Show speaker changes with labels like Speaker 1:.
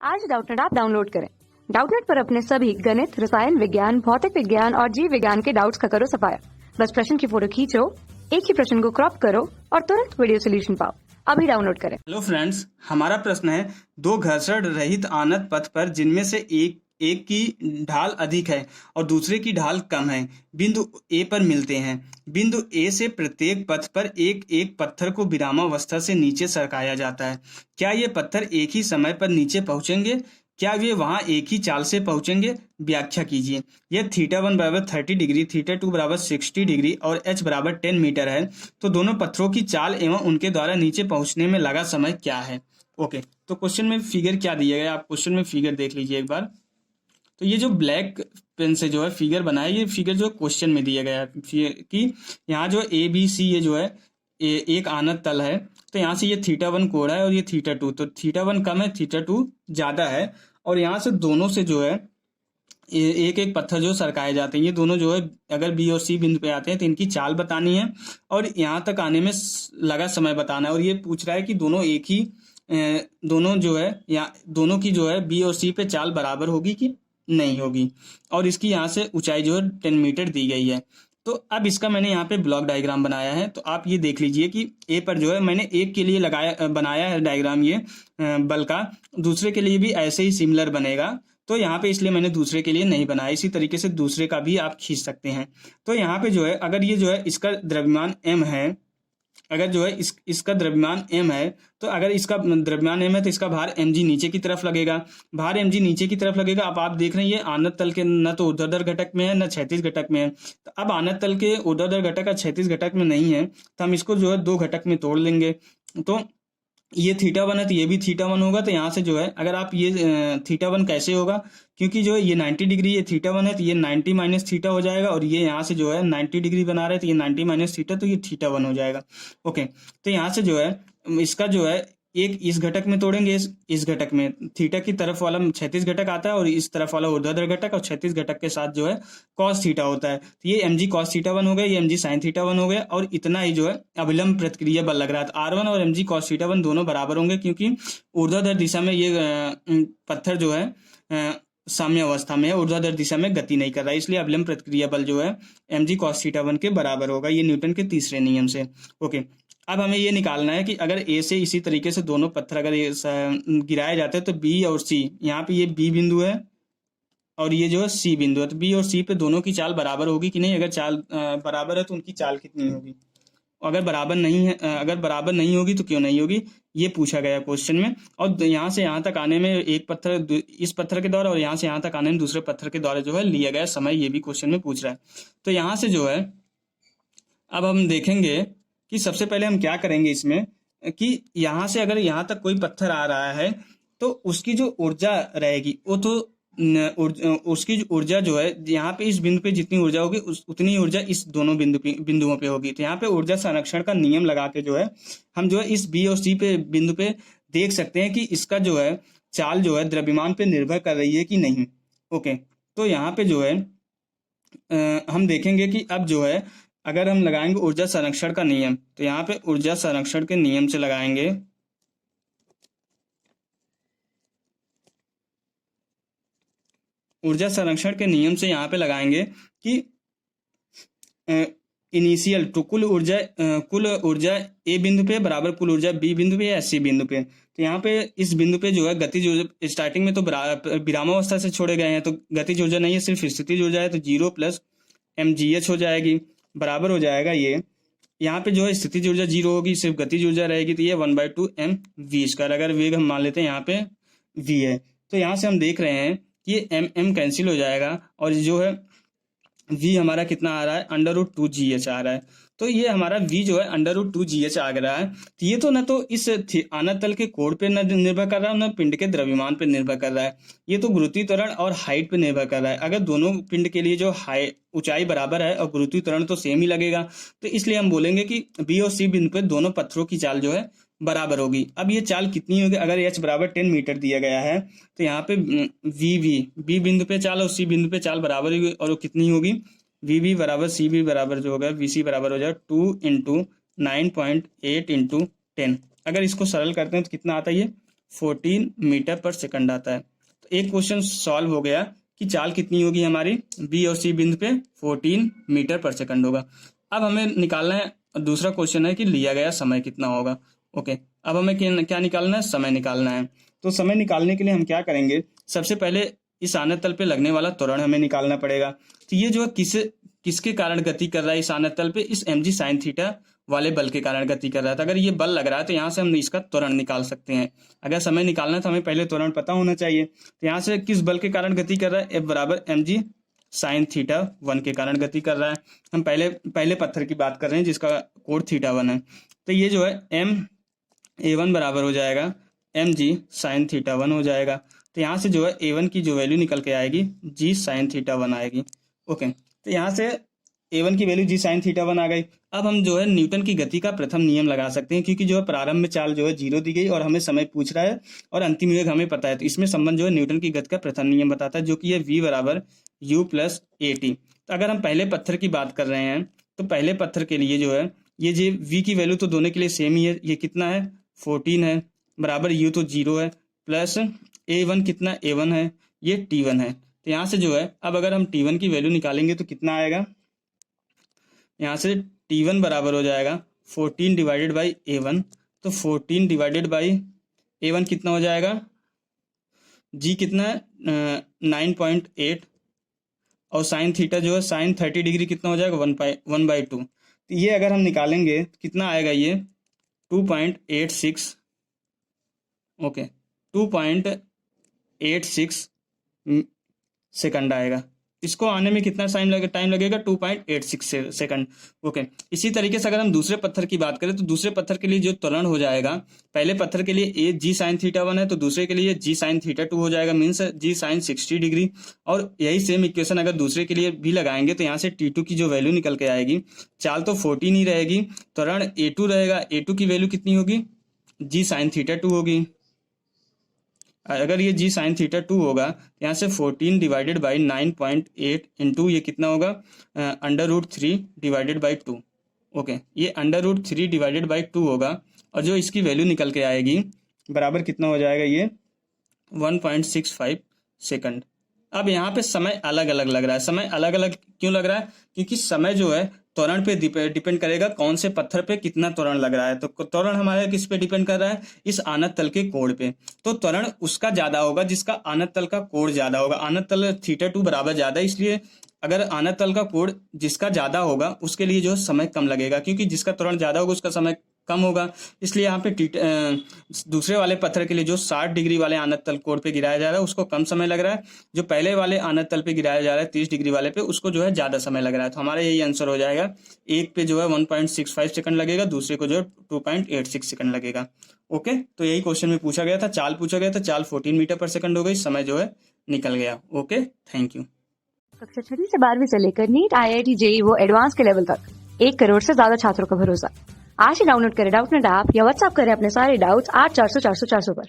Speaker 1: आज Doubtnut app download करें। Doubtnut पर अपने सभी गणित, रसायन विज्ञान, भौतिक विज्ञान और जीव विज्ञान के डाउट्स का करो सफाया। बस प्रश्न की फोटो खींचो, एक ही प्रश्न को क्रॉप करो और तुरंत वीडियो सोल्यूशन पाओ। अभी डाउनलोड करें।
Speaker 2: हेलो फ्रेंड्स, हमारा प्रश्न है दो घर्षण रहित आनत पथ पर जिनमें से एक की ढाल अधिक है और दूसरे की ढाल कम है, बिंदु ए पर मिलते हैं। बिंदु ए से प्रत्येक पथ पर एक एक पत्थर को विरामावस्था से नीचे सरकाया जाता है। क्या ये पत्थर एक ही समय पर नीचे पहुंचेंगे? क्या वे वहां एक ही चाल से पहुंचेंगे? व्याख्या कीजिए। यह θ1 बराबर 30 डिग्री, θ2 बराबर 60 डिग्री और h बराबर 10 मीटर है, तो दोनों पत्थरों की चाल एवं उनके द्वारा नीचे पहुंचने में लगा समय क्या है? ओके, तो क्वेश्चन में फिगर क्या दिया गया, आप क्वेश्चन में फिगर देख लीजिए एक बार। तो ये जो ब्लैक पेन से जो है फिगर बनाया, ये फिगर जो क्वेश्चन में दिया गया है कि यहाँ जो ए बी सी ये जो है एक आनत तल है, तो यहाँ से ये θ1 कोण है और ये θ2, तो θ1 कम है, θ2 ज्यादा है, और यहाँ से दोनों से जो है एक एक पत्थर जो सरकाए जाते हैं। ये दोनों जो है अगर बी और सी बिंदु पे आते हैं तो इनकी चाल बतानी है और यहाँ तक आने में लगा समय बताना है। और ये पूछ रहा है कि दोनों एक ही दोनों जो है या दोनों की जो है बी और सी पे चाल बराबर होगी कि नहीं होगी, और इसकी यहाँ से ऊंचाई जो है 10 मीटर दी गई है। तो अब इसका मैंने यहाँ पे ब्लॉक डायग्राम बनाया है, तो आप ये देख लीजिए कि ए पर जो है मैंने एक के लिए बनाया है डायग्राम ये बल का, दूसरे के लिए भी ऐसे ही सिमिलर बनेगा। तो यहाँ पे इसलिए मैंने दूसरे के लिए नहीं बनाया, इसी तरीके से दूसरे का भी आप खींच सकते हैं। तो यहाँ पे जो है अगर ये जो है इसका द्रव्यमान m है, अगर जो है इसका द्रव्यमान m है, तो अगर इसका द्रव्यमान m है तो इसका भार mg नीचे की तरफ लगेगा। भार mg नीचे की तरफ लगेगा। अब आप देख रहे हैं ये आनत तल के न तो ऊर्ध्वाधर घटक में है न क्षैतिज घटक में है। तो अब आनत तल के ऊर्ध्वाधर घटक और क्षैतिज घटक में नहीं है, तो हम इसको जो है दो घटक में तोड़ लेंगे। तो ये θ1 है तो ये भी θ1 होगा। तो यहाँ से जो है अगर आप ये θ1 कैसे होगा, क्योंकि जो है ये 90 डिग्री ये θ1 है, तो ये 90 माइनस थीटा हो जाएगा, और ये यहाँ से जो है 90 डिग्री बना रहे तो ये 90 माइनस थीटा, तो ये θ1 हो जाएगा। ओके, तो यहाँ से जो है इसका जो है एक इस घटक में तोड़ेंगे, इस घटक में थीटा की तरफ वाला क्षैतिज घटक आता है और इस तरफ वाला ऊर्ध्वाधर घटक, और क्षैतिज घटक के साथ जो है cos थीटा होता है। तो ये mg cos θ1 हो गया, ये mg sin θ1 हो गया, और इतना ही जो है अभिलंब प्रतिक्रिया बल लग रहा है। तो R1 और mg cos θ1 दोनों बराबर होंगे, क्योंकि ऊर्ध्वाधर दिशा में ये पत्थर जो है साम्य अवस्था में है, ऊर्ध्वाधर दिशा में गति नहीं कर रहा है, इसलिए अभिलंब प्रतिक्रिया बल जो है mg cos θ1 के बराबर होगा, ये न्यूटन के तीसरे नियम से। ओके, अब हमें ये निकालना है कि अगर ए से इसी तरीके से दोनों पत्थर अगर गिराए जाते हैं तो बी और सी, यहाँ पे ये बी बिंदु है और ये जो है सी बिंदु है, तो बी और सी पे दोनों की चाल बराबर होगी कि नहीं? अगर चाल बराबर है तो उनकी चाल कितनी होगी? अगर बराबर नहीं है, अगर बराबर नहीं होगी तो क्यों नहीं होगी, ये पूछा गया क्वेश्चन में। और यहाँ से यहाँ तक आने में एक पत्थर इस पत्थर के द्वारा और यहाँ से यहाँ तक आने में दूसरे पत्थर के द्वारा जो है लिया गया समय, ये भी क्वेश्चन में पूछ रहा है। तो यहाँ से जो है अब हम देखेंगे कि सबसे पहले हम क्या करेंगे इसमें कि यहाँ से अगर यहाँ तक कोई पत्थर आ रहा है तो उसकी जो ऊर्जा रहेगी वो तो उसकी ऊर्जा जो है यहाँ पे इस बिंदु पे जितनी ऊर्जा होगी उतनी ऊर्जा इस दोनों बिंदुओं पे होगी। तो यहाँ पे ऊर्जा संरक्षण का नियम लगा के जो है हम जो है इस बी और सी पे बिंदु पे देख सकते हैं कि इसका जो है चाल जो है द्रव्यमान पे निर्भर कर रही है कि नहीं। ओके, तो यहाँ पे जो है हम देखेंगे कि अब जो है अगर हम लगाएंगे ऊर्जा संरक्षण का नियम, तो यहाँ पे ऊर्जा संरक्षण के नियम से लगाएंगे। ऊर्जा संरक्षण के नियम से यहाँ पे लगाएंगे कि इनिशियल टू कुल ऊर्जा ए बिंदु पे बराबर कुल ऊर्जा बी बिंदु पे या सी बिंदु पे। तो यहाँ पे इस बिंदु पे जो है गतिज ऊर्जा स्टार्टिंग में तो विरामावस्था से छोड़े गए हैं, तो गतिज ऊर्जा नहीं है, सिर्फ स्थितिज ऊर्जा है, तो 0 प्लस mgh हो जाएगी, बराबर हो जाएगा ये। यहाँ पे जो है स्थितिज ऊर्जा 0 होगी, सिर्फ गतिज ऊर्जा रहेगी, तो ये 1/2 mv²। अगर वेग हम मान लेते हैं यहाँ पे v है, तो यहाँ से हम देख रहे हैं कि ये m कैंसिल हो जाएगा और जो है v हमारा कितना आ रहा है, √2gh आ रहा है। तो ये हमारा v जो है √2gh आ रहा है। तो ये तो न तो इस आनत तल के कोण पे न निर्भर कर रहा है, न पिंड के द्रव्यमान पे निर्भर कर रहा है, ये तो गुरुत्वीय त्वरण और हाइट पे निर्भर कर रहा है। अगर दोनों पिंड के लिए जो ऊंचाई बराबर है और गुरुत्वीय त्वरण तो सेम ही लगेगा, तो इसलिए हम बोलेंगे कि बी और सी बिंदु पे दोनों पत्थरों की चाल जो है बराबर होगी। अब ये चाल कितनी होगी, अगर h बराबर 10 मीटर दिया गया है तो यहाँ पे बी बिंदु पे चाल और सी बिंदु पे चाल बराबर होगी, और वो कितनी होगी, वी बराबर सी बी बराबर जो होगा वी सी बराबर हो जाएगा 2 × 9.8 × 10। अगर इसको सरल करते हैं तो कितना आता है, ये 14 मीटर पर सेकंड आता है। तो एक क्वेश्चन सॉल्व हो गया कि चाल कितनी होगी हमारी बी और सी बिंदु पे 14 मीटर पर सेकंड होगा। अब हमें निकालना है, दूसरा क्वेश्चन है कि लिया गया समय कितना होगा। ओके, अब हमें क्या निकालना है, समय निकालना है। तो समय निकालने के लिए हम क्या करेंगे, सबसे पहले इस आनत तल पे लगने वाला त्वरण हमें निकालना पड़ेगा। तो ये जो है किसके कारण गति कर रहा है इस आनत तल पे, इस mg sin थीटा वाले बल के कारण गति कर रहा है। तो अगर ये बल लग रहा है तो यहाँ से हम इसका त्वरण निकाल सकते हैं। अगर समय निकालना है तो हमें पहले त्वरण पता होना चाहिए। तो यहाँ से किस बल के कारण गति कर रहा है, F बराबर mg sin थीटा 1 के कारण गति कर रहा है। हम पहले पत्थर की बात कर रहे हैं जिसका कोण थीटा 1 है। तो ये जो है ma1 बराबर हो जाएगा mg sin थीटा 1 हो जाएगा। तो यहाँ से जो है a1 की जो वैल्यू निकल के आएगी g sin थीटा 1 आएगी। ओके, तो यहाँ से a1 की वैल्यू g sin थीटा 1 आ गई। अब हम जो है न्यूटन की गति का प्रथम नियम लगा सकते हैं, क्योंकि जो है प्रारंभ में चाल जो है 0 दी गई और हमें समय पूछ रहा है और अंतिम वेग हमें पता है। तो इसमें संबंध जो है न्यूटन की गति का प्रथम नियम बताता है, जो कि है v बराबर u प्लस at। तो अगर हम पहले पत्थर की बात कर रहे हैं तो पहले पत्थर के लिए जो है ये जो v की वैल्यू तो दोनों के लिए सेम ही है। ये कितना है 14 है, बराबर u तो 0 है, प्लस a1 कितना a1 है, ये t1 है। तो यहाँ से जो है अब अगर हम t1 की वैल्यू निकालेंगे तो कितना आएगा, यहाँ से t1 बराबर हो जाएगा 14 डिवाइडेड बाई a1। तो 14 डिवाइडेड बाई a1 कितना हो जाएगा, g कितना है 9.8 और साइन थीटा जो है साइन 30 डिग्री कितना हो जाएगा 1/2। तो ये अगर हम निकालेंगे कितना आएगा, ये 2.86 ओके 2.86 सेकंड आएगा। इसको आने में कितना टाइम लगेगा 2.86 सेकंड। ओके, इसी तरीके से अगर हम दूसरे पत्थर की बात करें तो दूसरे पत्थर के लिए जो त्वरण हो जाएगा, पहले पत्थर के लिए g sin थीटा 1 है तो दूसरे के लिए g sin थीटा 2 हो जाएगा, मीन्स g sin 60 डिग्री। और यही सेम इक्वेशन अगर दूसरे के लिए भी लगाएंगे तो यहाँ से t2 की जो वैल्यू निकल के आएगी, चाल तो 14 ही रहेगी, त्वरण a2 रहेगा, a2 की वैल्यू कितनी होगी g sin थीटा 2 होगी। अगर ये g sin थीटा 2 होगा, यहाँ से 14 डिवाइडेड बाई 9.8 इंटू ये कितना होगा √3 डिवाइडेड बाई 2। ओके, ये √3 डिवाइडेड बाई 2 होगा और जो इसकी वैल्यू निकल के आएगी बराबर कितना हो जाएगा, ये 1.65 सेकंड। अब यहाँ पे समय अलग अलग लग रहा है। समय अलग अलग क्यों लग रहा है, क्योंकि समय जो है त्वरण पे डिपेंड करेगा कौन से पत्थर पे कितना त्वरण लग रहा है। तो त्वरण हमारे किस पे डिपेंड कर रहा है, इस आनत तल के कोण पे। तो त्वरण उसका ज्यादा होगा जिसका आनत तल का कोण ज्यादा होगा। आनत तल थीटा 2 बराबर ज्यादा, इसलिए अगर आनत तल का कोण जिसका ज्यादा होगा उसके लिए जो है समय कम लगेगा, क्योंकि जिसका त्वरण ज्यादा होगा उसका समय कम होगा। इसलिए यहाँ पे दूसरे वाले पत्थर के लिए जो 60 डिग्री वाले आनत तल कोण पे गिराया जा रहा है उसको कम समय लग रहा है, जो पहले वाले आनत तल पे गिराया जा रहा है 30 डिग्री वाले पे उसको जो है ज्यादा समय लग रहा है। तो हमारा यही आंसर हो जाएगा, एक पे जो है 1.65 सेकंड लगेगा, दूसरे को जो है 2.86 सेकंड लगेगा। ओके, तो यही क्वेश्चन में पूछा गया था, चाल पूछा गया था, चाल 14 मीटर पर सेकंड हो गई, समय जो है निकल गया। Okay, thank you.
Speaker 1: कक्षा 6 से 12वीं से लेकर नीट, IIT, JEE वो एडवांस के लेवल तक 1 करोड़ से ज्यादा छात्रों का भरोसा। आज ही डाउनलोड करें डाउटनेट ऐप या व्हाट्सएप करें अपने सारे डाउट्स 8400 400 400 पर।